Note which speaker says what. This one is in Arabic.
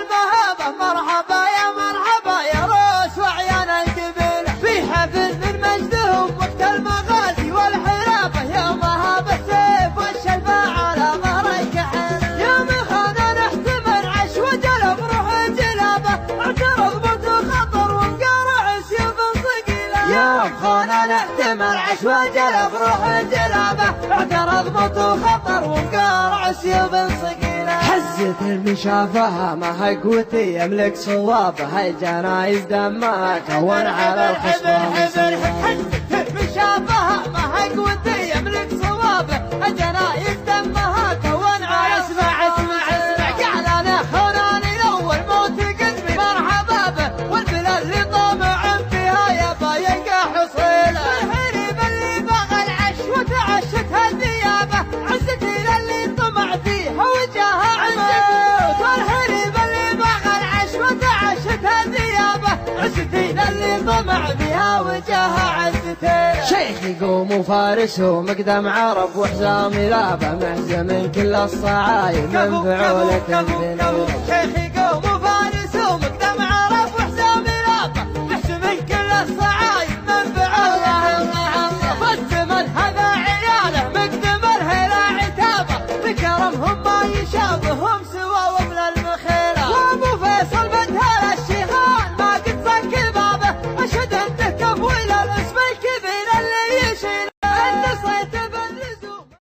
Speaker 1: المهابة مرحبا يا مرحبا يا روس وعيان القبيلة في حفل من مجدهم وقت المغازي والحرابة يا مهابة السيف والشلفة على ظهرك حيل يوم خانا نحتمل عش وجلب روح جلابة اعترض موت خطر وانقرع سيوف ثقيلة يوم خانا نحتمل عش وجلب روح جلابة اعترض موت خطر وانقرع سيوف ثقيلة حزة المشافهة ما قوتي يملك صوابها الجنايز دمها كون على الخصوم حزة المشافهة ما قوتي يملك صوابه الجنايز دمها كون على اسمع قال انا خوناني الاول موت قسمي مرحبا به والبلاد اللي طامع فيها يبا يلقى حصيله والحريب اللي بغى العش وتعشت هالذيابه عزتي للي طمع فيها وجاها اللي طمع بها وجهها عزتين شيخ يقوم وفارس ومقدم عرب وحزام لابه محزم من كل الصعايب من فعولة الذنوب شيخ يقوم وفارس ومقدم عرب وحزام لابه محزم من كل الصعايب من فعولة الذنوب فالزمن هذا عياله مقدم الهلا عتابه بكرمهم ما يشابههم